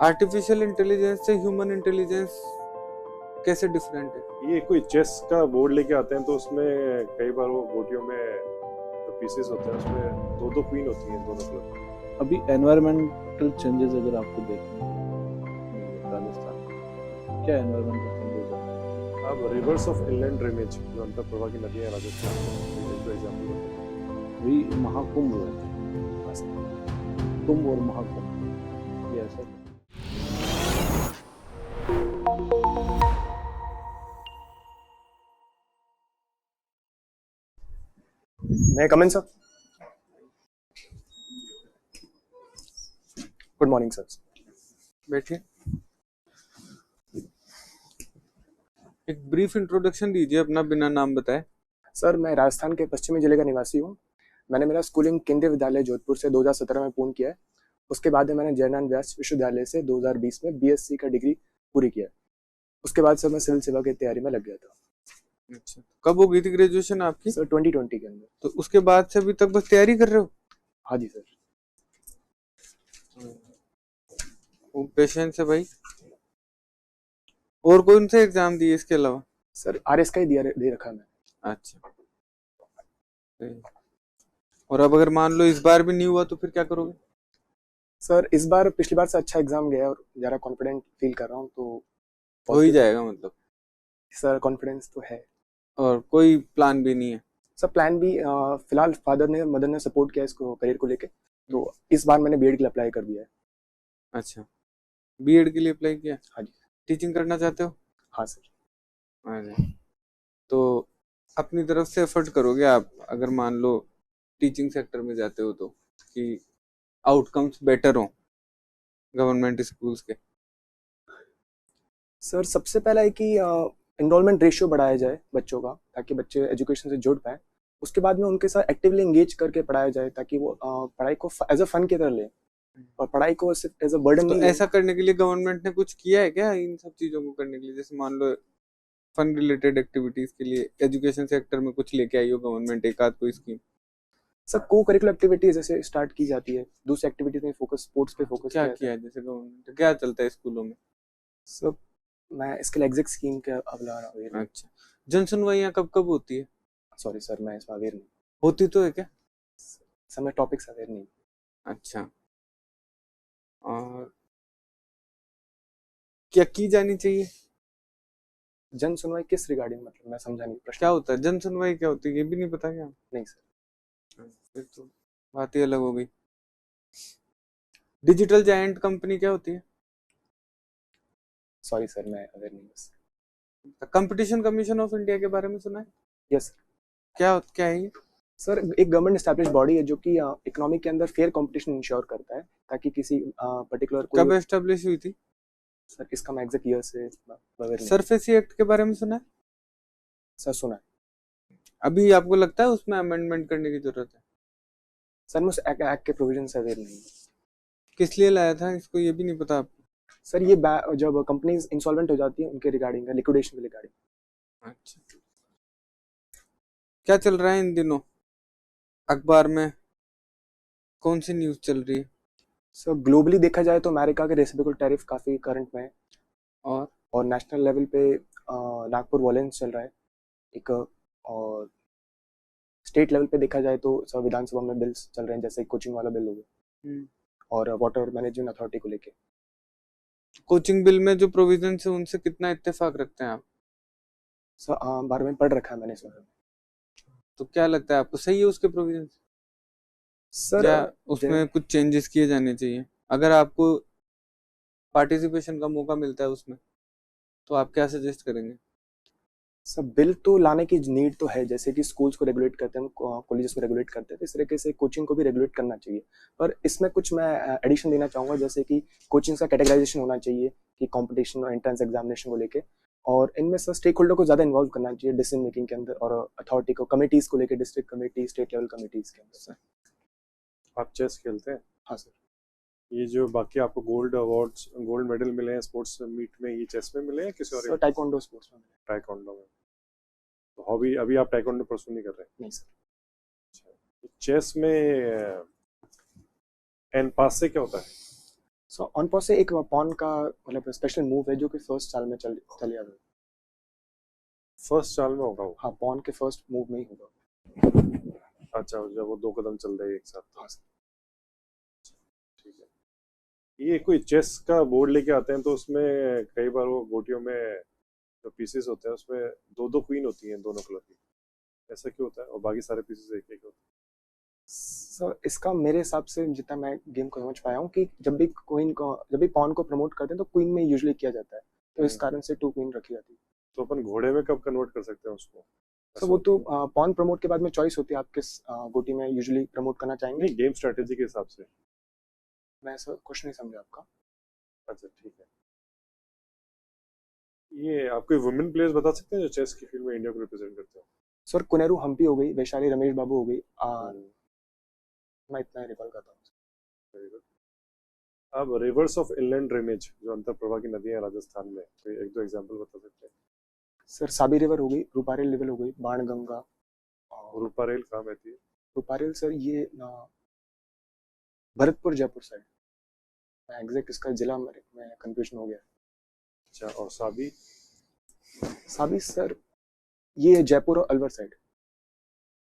Artificial intelligence से human intelligence कैसे different है? ये कोई चेस का बोर्ड लेके आते हैं तो उसमें कई बार वो गोटियों में जो पीसेस होते हैं उसमें दो दो क्वीन होती हैं दोनों कलर। अभी एनवायरमेंटल चेंजेस अगर आपको देखने हैं राजस्थान में, क्या एनवायरमेंटल चेंजेस हैं? अब रिवर्स ऑफ इनलैंड ड्रेनेज जो अंतर प्रवाह की नदियां हैं राजस्थान में, तो एग्जाम्पल होते हैं। वही महाकुंभ हुआ था, कुंभ और महाकुंभ, ये ऐसा मैं comment sir. Good morning sir. बैठिए। एक ब्रीफ इंट्रोडक्शन दीजिए अपना, बिना नाम बताए। सर मैं राजस्थान के पश्चिमी जिले का निवासी हूँ। मैंने मेरा स्कूलिंग केंद्रीय विद्यालय जोधपुर से 2017 में पूर्ण किया है। उसके बाद में मैंने जयनारायण व्यास विश्वविद्यालय से 2020 में बीएससी का डिग्री पूरी किया। उसके बाद सर मैं सिविल सेवा की तैयारी में लग गया था। अच्छा, कब हो गई थी ग्रेजुएशन आपकी? सर 2020 के अंदर। तो उसके बाद से अभी तक बस तैयारी कर रहे हो? हाँ जी सर। वो पेशेंस है भाई। और कौन से एग्जाम दिए इसके अलावा? सर आरएस का ही दे रखा है मैं। अच्छा, और अब अगर मान लो इस बार भी नहीं हुआ तो फिर क्या करोगे? सर इस बार पिछली बार से अच्छा एग्जाम गया और ज़्यादा कॉन्फिडेंट फील कर रहा हूँ, तो हो ही जाएगा मतलब। सर कॉन्फिडेंस तो है। और कोई प्लान भी नहीं है? सर प्लान भी फिलहाल मदर ने सपोर्ट किया इसको करियर को लेके, तो इस बार मैंने बीएड के लिए अप्लाई कर दिया है। अच्छा, बीएड के लिए अप्लाई किया? हाँ जी। टीचिंग करना चाहते हो? हाँ सर। अरे, तो अपनी तरफ से एफर्ट करोगे आप अगर मान लो टीचिंग सेक्टर में जाते हो तो, कि आउटकम्स बेटर हो गवर्नमेंट स्कूल्स के? सर सबसे पहला है कि इनरोलमेंट रेशियो बढ़ाया जाए बच्चों का, ताकि बच्चे एजुकेशन से जुड़ पाए। उसके बाद में उनके साथ एक्टिवली एंगेज करके पढ़ाया जाए, ताकि वो पढ़ाई को एज अ फन की तरह ले, और पढ़ाई को सिर्फ एज अ बर्डन तो नहीं ले। ऐसा करने के लिए गवर्नमेंट ने कुछ किया है क्या, इन सब चीजों को करने के लिए? जैसे मान लो फन रिलेटेड एक्टिविटीज के लिए एजुकेशन सेक्टर में कुछ लेके आई हो गवर्नमेंट, एक आध कोई स्कीम? सर को करिकुलर एक्टिविटीज जैसे स्टार्ट की जाती है, दूसरी एक्टिविटीज में फोकस, स्पोर्ट्स पे फोकस क्या किया है जैसे गवर्नमेंट, क्या चलता है स्कूलों में? सर मैं इसके लिए एग्जैक्ट स्कीम के अवेयर। अच्छा, जन सुनवाइयाँ कब कब होती है? सॉरी सर मैं इसमें अवेयर नहीं। होती तो है क्या? सर मैं टॉपिक्स अवेयर नहीं। अच्छा, और क्या की जानी चाहिए? जन सुनवाई किस रिगार्डिंग, मतलब मैं समझा नहीं प्रश्न। क्या होता है जन सुनवाई, क्या होती है ये भी नहीं पता क्या? नहीं सर। फिर तो बात ही अलग हो गई। डिजिटल जायंट कंपनी क्या होती है? सॉरी सर मैं अवेयर नहीं बस। कंपटीशन कमीशन ऑफ इंडिया के बारे में सुना है? Yes sir. क्या है ये? सर एक गवर्नमेंट एस्टैब्लिश बॉडी है जो कि इकोनॉमी के अंदर फेयर कंपटीशन इंश्योर करता है, ताकि किसी पर्टिकुलर कब एस्टेब्लिश हुई थी? सर इसका मैं एग्जैक्ट ईयर से अवेयर नहीं। सरफेसी एक्ट के बारे में सुना है? सर सुना है। अभी आपको लगता है उसमें अमेंडमेंट करने की जरूरत है? सर मैं उस एक्ट के प्रोविजन से अवेयर नहीं। किस लिए लाया था इसको ये भी नहीं पता आपको? सर ये जब कंपनीज इंसॉल्वेंट हो जाती है उनके रिगार्डिंग है, लिक्विडेशन के रिगार्डिंग। अच्छा, क्या चल रहा है इन दिनों अखबार में, कौन सी न्यूज चल रही है? सर ग्लोबली देखा जाए तो अमेरिका के रेसिप्रोकल टैरिफ काफी करंट में है, और नेशनल लेवल पे नागपुर वॉयलेंस चल रहा है एक, और स्टेट लेवल पे देखा जाए तो सर विधानसभा में बिल्स चल रहे हैं, जैसे कोचिंग वाला बिल हो गया, और वाटर मैनेजमेंट अथॉरिटी को लेके। कोचिंग बिल में जो प्रोविजन है उनसे कितना इत्तेफाक रखते हैं आप? सर बारे में पढ़ रखा है मैंने सर। तो क्या लगता है आपको सही है उसके प्रोविजन? सर या उसमें कुछ चेंजेस किए जाने चाहिए? अगर आपको पार्टिसिपेशन का मौका मिलता है उसमें तो आप क्या सजेस्ट करेंगे? सर बिल तो लाने की नीड तो है, जैसे कि स्कूल्स को रेगुलेट करते हैं, कॉलेजेस को रेगुलेट करते हैं, तो इस तरीके से कोचिंग को भी रेगुलेट करना चाहिए। पर इसमें कुछ मैं एडिशन देना चाहूँगा, जैसे कि कोचिंग का कैटेगराइजेशन होना चाहिए कि कंपटीशन और एंट्रेंस एग्जामिनेशन को लेके, और इनमें सर स्टेक होल्डर को ज़्यादा इन्वॉल्व करना चाहिए डिसीजन मेकिंग के अंदर, और अथॉरिटी को, कमिटीज़ को लेकर, district committee, state level committees के अंदर। सर आप चेस खेलते हैं? हाँ सर। ये जो बाकी आपको गोल्ड अवार्ड्स, गोल्ड मेडल मिले हैं स्पोर्ट्स मीट में, ये चेस में मिले हैं किसी और? टाइकोंडो स्पोर्ट्स में। टाइकोंडो में। तो हॉबी अभी आप टाइकोंडो परसू नहीं कर रहे? नहीं सर। चेस में एन पास से क्या होता है? सो ऑन पॉज से एक पॉन का मतलब स्पेशल मूव है जो कि फर्स्ट साल में चले आता है। फर्स्ट चाल में होगा वो। हाँ, पॉन के फर्स्ट मूव में ही होगा। अच्छा, जब वो 2 कदम चल रहे हैं एक साथ। हाँ सर। ठीक है। ये कोई चेस का बोर्ड लेके आते हैं तो उसमें कई बार वो गोटियों में जो पीसेस होते हैं उसमें 2 क्वीन होती हैं दोनों कलर की। ऐसा क्यों होता है और बाकी सारे पीसेस एक एक होते हैं? सर इसका मेरे हिसाब से जितना मैं गेम को समझ पाया हूँ कि जब भी पॉन को प्रमोट करते हैं तो क्वीन में यूजुअली किया जाता है, तो इस कारण से 2 क्वीन रखी जाती है। तो अपन घोड़े में कब कन्वर्ट कर सकते हैं उसको? सर वो तो पॉन प्रमोट के बाद में चॉइस होती है, आप किस गोटी में यूजुअली प्रमोट करना चाहेंगे। नहीं, गेम स्ट्रेटेजी के हिसाब से। मैं सर क्वेश्चन नहीं समझा आपका। अच्छा, ठीक है। ये आप कोई वुमेन प्लेयर्स बता सकते हैं जो चेस की फील्ड में इंडिया को रिप्रेजेंट करते हो? सर कुनेरू हम्पी हो गई, वैशाली रमेश बाबू हो गई, हम्म, मैं इतना रिकॉल करता हूँ। very good। अब रिवर्स ऑफ इनलैंड ड्रेनेज जो अंतर प्रवाह की नदियां हैं राजस्थान में, कोई 1-2 एग्जांपल बता सकते हैं? सर साबी रिवर हो गई, रूपारेल रिवर हो गई, बाणगंगा और रूपारेल कहाँ बहती है? रूपारेल सर ये भरतपुर जयपुर साइड। मैं एग्जैक्ट इसका जिला में कंफ्यूजन हो गया। अच्छा, और साबी? साबी सर ये जयपुर और अलवर साइड।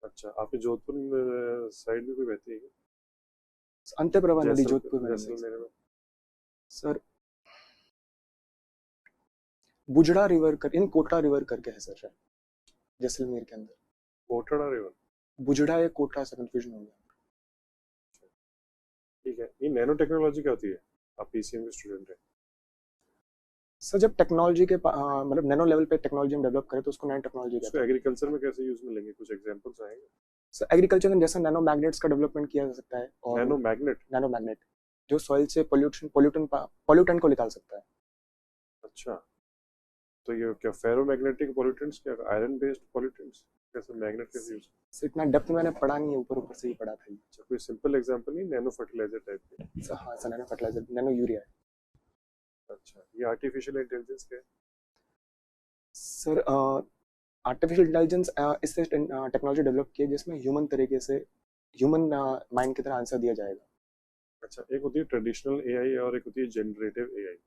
अच्छा, आपके जोधपुर साइड भी कोई बहती है क्या? अंत्यप्रभा नदी जैसल जोधपुर में है। जैसलमेर में? सर बुजड़ा रिवर कर इन कोटड़ा रिवर करके है सर शायद, जैसलमेर के अंदर। कोटड़ा रिवर? बुजड़ा या कोटड़ा से कंफ्यूजन हो गया। ठीक है। ये नैनो टेक्नोलॉजी क्या होती है? आप पीसीएम के स्टूडेंट हैं। सर जब टेक्नोलॉजी के मतलब नैनो लेवल पे टेक्नोलॉजी हम डेवलप करें तो उसको नैनो टेक्नोलॉजी कहते इसको हैं। एग्रीकल्चर में कैसे यूज में लेंगे? कुछ एग्जांपल्स आएंगे? सर एग्रीकल्चर में जैसे नैनो मैग्नेट्स का डेवलपमेंट किया जा सकता है, और नैनो मैग्नेट? नैनो मैग्नेट जो सॉइल से पोल्यूटेंट को निकाल सकता है। अच्छा, तो ये क्या फेरोमैग्नेटिक पॉल्यूटेंट्स, क्या आयरन बेस्ड पॉल्यूटेंट्स, कैसे मैग्नेट कैसे यूज? सर इतना डेप्थ में मैंने पढ़ा नहीं है, ऊपर ऊपर से ही पढ़ा था। अच्छा, कोई सिंपल एग्जांपल नहीं, नैनो फर्टिलाइजर टाइप के? सर हाँ sir, nano fertiliser, nano urea है। अच्छा, ये आर्टिफिशियल इंटेलिजेंस क्या है? सर आर्टिफिशियल इंटेलिजेंस इससे टेक्नोलॉजी डेवलप की है जिसमें ह्यूमन तरीके से ह्यूमन माइंड की तरह आंसर दिया जाएगा। अच्छा, एक होती है ट्रेडिशनल एआई और एक होती है जनरेटिव एआई।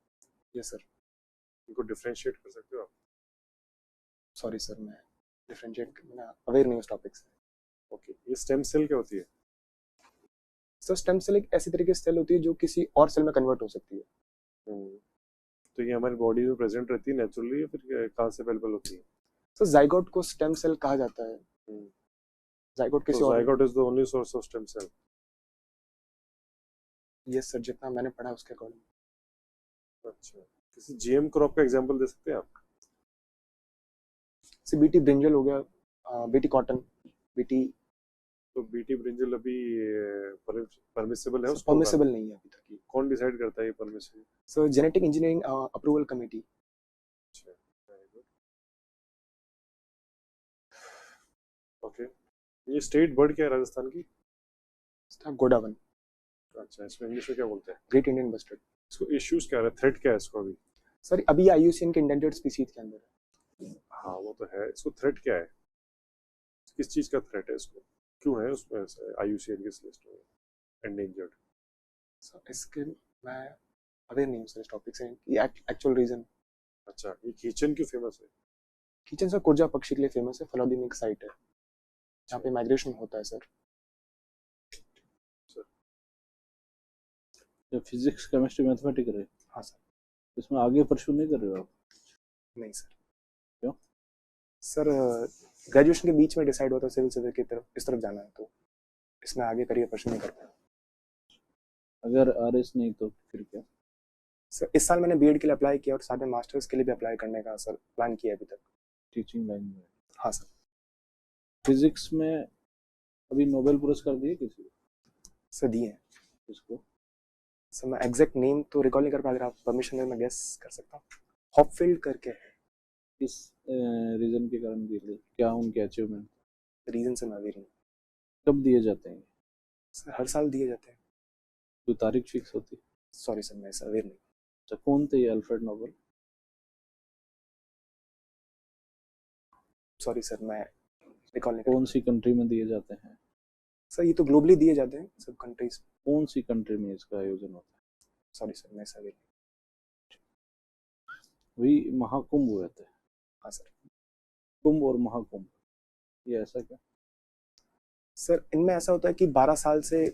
Yes sir. इनको डिफरेंशिएट कर सकते हो आप? सॉरी सर, मैं डिफरेंशिएट अवेयर नहीं उस टॉपिक से। ओके, ये स्टेम सेल क्या होती है? सर स्टेम सेल एक ऐसी तरीके से सेल होती है जो किसी और सेल में कन्वर्ट हो सकती है। तो ये हमारी बॉडी में प्रेजेंट रहती है नेचुरली या फिर कहाँ से अवेलेबल होती है? सर जाइगोट को स्टेम सेल कहा जाता है। जाइगोट किसी तो और। Zygote is the only source of stem cell? Yes sir, जितना मैंने पढ़ा उसके अकॉर्डिंग। अच्छा, किसी जीएम क्रॉप का एग्जांपल दे सकते हैं आप? सर बीटी ब्रिंजल हो गया, बीटी कॉटन, बीटी। तो बीटी ब्रिंजल अभी परमिसिबल है उसको? परमिसिबल नहीं है अभी तक ये। कौन डिसाइड करता है ये permissible? Sir genetic engineering approval committee. अच्छा, very good। ओके, ये स्टेट बर्ड क्या है राजस्थान की? गोडावन। अच्छा, इसमें इंग्लिश में क्या बोलते हैं? Great Indian bustard. इसको इश्यूज क्या है, थ्रेट क्या है इसको अभी? सर अभी आईयूसीएन के इंडेंजर्ड स्पीसीज के अंदर है। हाँ वो तो है, इसको थ्रेट क्या है? किस चीज का थ्रेट है इसको? क्यों है उसमें आईयूसीएन की लिस्ट में एंडेंजर्ड? सर इसके मैं अवेयर नहीं हूँ सर इस टॉपिक से, ये एक्चुअल रीजन। अच्छा, ये किचन क्यों फेमस है? किचन सर कुर्जा पक्षी के लिए फेमस है, फलौदी में एक साइट है जहाँ पे माइग्रेशन होता है सर। जब फिजिक्स केमिस्ट्री मैथमेटिक्स रहे। हाँ सर। इसमें आगे परस्यू नहीं कर रहे हो आप? नहीं सर। क्यों? सर ग्रेजुएशन के बीच में डिसाइड होता है सिविल सर्विस की तरफ, इस तरफ जाना है, तो इसमें आगे करियर परस्यू नहीं कर पाया। अगर आरएस नहीं तो फिर क्या? सर इस साल मैंने बीएड के लिए अप्लाई किया और साथ में मास्टर्स के लिए भी अप्लाई करने का सर प्लान किया अभी तक। टीचिंग लाइन में? हाँ सर। फिजिक्स में अभी नोबेल पुरस्कार दिए किसी को? सर दिए हैं। किसको? सर मैं एग्जैक्ट नेम तो रिकॉल नहीं कर पा, अगर आप परमिशन दें मैं गेस कर सकता हूँ। हॉपफील्ड करके है। किस रीजन के कारण दिए थे? क्या उनके अचीवमेंट? रीजन से मैं अवेयर नहीं। कब दिए जाते हैं? सर हर साल दिए जाते हैं। कोई तारीख फिक्स होती है? सॉरी सर, मैं इससे अवेयर नहीं। अच्छा, कौन थे ये अल्फ्रेड नोबेल? सॉरी सर, मैं रिकॉल नहीं कौन सी कंट्री में दिए जाते हैं? सर ये तो ग्लोबली दिए जाते हैं सब कंट्रीज। कौन सी कंट्री में इसका आयोजन होता है? सॉरी सर, मैं सवेरे। वही महाकुंभ हुए थे। हाँ सर। कुंभ और महाकुंभ, ये ऐसा क्या? सर इनमें ऐसा होता है कि 12 साल से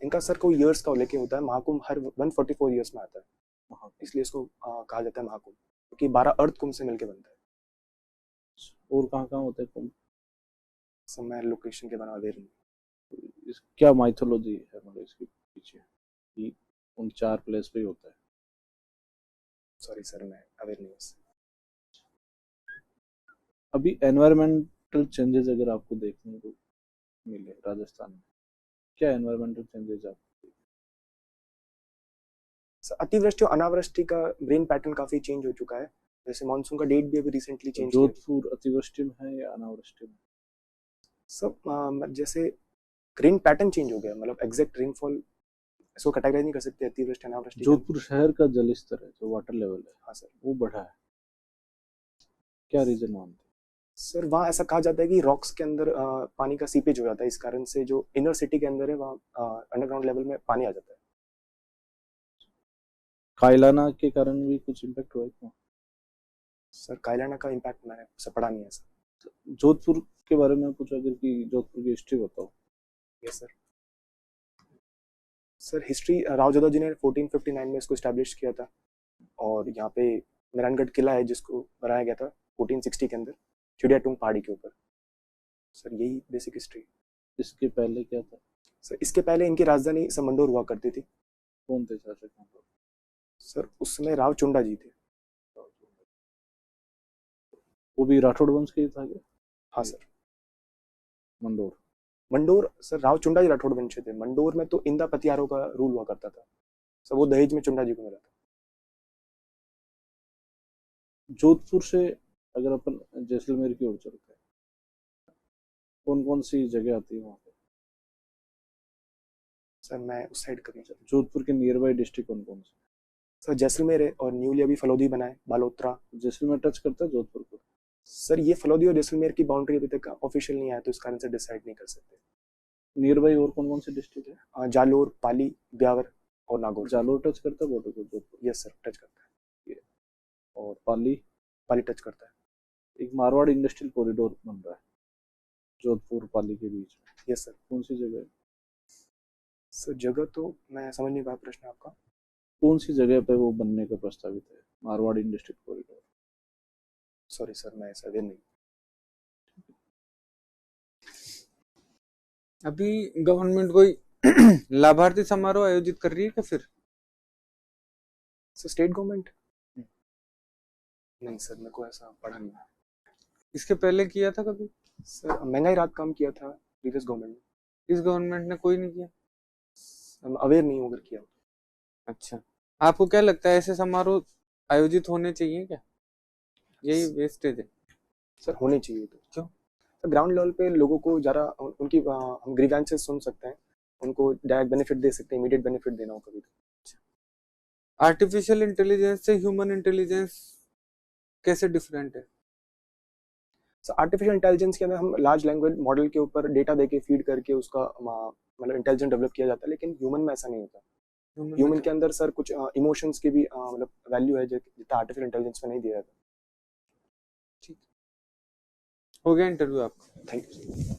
इनका सर कोई ईयर्स का लेके होता है। महाकुंभ हर 144 ईयर्स में आता है, महाकुंभ। इसलिए इसको कहा जाता है महाकुंभ, क्योंकि 12 अर्थ कुंभ से मिलके बनता है। और कहाँ कहाँ होते हैं कुंभ? सर मैं लोकेशन के बारे में अवेयर नहीं। इस क्या माइथोलॉजी है मतलब इसके पीछे कि उन 4 प्लेस पे ही होता है? सॉरी सर, मैं अवेयर नहीं हूँ इससे। अभी एनवायरमेंटल चेंजेस अगर आपको देखने को मिले राजस्थान में, क्या एनवायरमेंटल चेंजेस आप? सर अतिवृष्टि और अनावृष्टि का रेन पैटर्न काफी चेंज हो चुका है। जैसे मानसून का डेट भी अभी रिसेंटली चेंज किया। जोधपुर अतिवृष्टि में है या अनावृष्टि में? सब जैसे रेन पैटर्न चेंज हो गया, मतलब एग्जैक्ट रेनफॉल इसको कैटेगराइज नहीं कर सकते अतिवृष्टि अनावृष्टि। जोधपुर शहर का जल स्तर है, जो वाटर लेवल है, हाँ सर, वो बढ़ा है, क्या रीजन मानते हैं? सर वहाँ ऐसा कहा जाता है कि रॉक्स के अंदर पानी का सीपेज हो जाता है, इस कारण से जो इनर सिटी के अंदर है वहाँ अंडरग्राउंड लेवल में पानी आ जाता है। कायलाना के कारण भी कुछ इम्पैक्ट हुआ है क्या? सर कायलाना का इम्पैक्ट मैंने सर पढ़ा नहीं है सर। जोधपुर के बारे में कुछ अगर कि जोधपुर की हिस्ट्री बताओ। Yes sir. सर हिस्ट्री रावजोधा जी ने 1459 में इसको स्टैब्लिश किया था, और यहाँ पे मेहरानगढ़ किला है जिसको बनाया गया था 1460 के अंदर चिड़ियाटूंग पहाड़ी के ऊपर। सर यही बेसिक हिस्ट्री। इसके पहले क्या था? सर इसके पहले इनकी राजधानी समंडोर हुआ करती थी। कौन थे शासक? सर उस समय रावचुंडा जी थे। वो भी राठौड़ वंश के ही था क्या? हाँ सर। मंडोर। मंडोर सर रावचुंडा जी राठौड़ वंश से थे। मंडोर में तो इंदा पतियारों का रूल हुआ करता था सर, वो दहेज में चुंडा जी को मिला था। जोधपुर से अगर अपन जैसलमेर की ओर चलते हैं, कौन कौन सी जगह आती है वहाँ पे? सर मैं उस साइड कभी। जोधपुर के नियर बाई डिस्ट्रिक्ट कौन कौन से? सर जैसलमेर है, और न्यूली अभी फलोदी बना है, बालोतरा। जैसलमेर टच करता है जोधपुर को? सर ये फलोदी और जैसलमेर की बाउंड्री अभी तक ऑफिशियल नहीं आया, तो इस कारण से डिसाइड नहीं कर सकते। नियर बाई और कौन कौन से डिस्ट्रिक्ट है? जालोर, पाली, ब्यावर और नागौर। जालोर टच करता है बॉर्डर को जोधपुर? यस सर, टच करता है। और पाली? पाली टच करता है। एक मारवाड़ इंडस्ट्रियल कॉरिडोर बन रहा है जोधपुर पाली के बीच में। Yes sir. कौन सी जगह है? सर जगह तो मैं समझ नहीं पाया प्रश्न आपका। कौन सी जगह पे वो बनने का प्रस्तावित है Marwar industrial corridor? Sorry sir, मैं ऐसा अवेयर नहीं। अभी गवर्नमेंट कोई लाभार्थी समारोह आयोजित कर रही है क्या फिर? सर स्टेट गवर्नमेंट नहीं सर, मेरे को ऐसा पढ़ा नहीं है। इसके पहले किया था कभी? सर महंगाई राहत काम किया था प्रीवियस गवर्नमेंट ने। इस गवर्नमेंट ने कोई नहीं किया? हम अवेयर नहीं हूँ अगर किया। अच्छा, आपको क्या लगता है ऐसे समारोह आयोजित होने चाहिए क्या? यही वेस्टेज है। सर होने चाहिए तो। क्यों? सर ग्राउंड लेवल पे लोगों को ज़रा उनकी हम ग्रीवेंसेस सुन सकते हैं, उनको डायरेक्ट बेनिफिट दे सकते हैं, इमीडिएट बेनिफिट देना हो कभी तो। आर्टिफिशियल इंटेलिजेंस से ह्यूमन इंटेलिजेंस कैसे डिफरेंट है? सर आर्टिफिशियल इंटेलिजेंस के अंदर हम लार्ज लैंग्वेज मॉडल के ऊपर डेटा देके फीड करके उसका मतलब इंटेलिजेंस डेवलप किया जाता है, लेकिन ह्यूमन में ऐसा नहीं होता। ह्यूमन के अंदर सर कुछ इमोशंस की भी मतलब वैल्यू है जितना आर्टिफिशियल इंटेलिजेंस में नहीं दिया जाता। ठीक हो गया इंटरव्यू आपका। Thank you.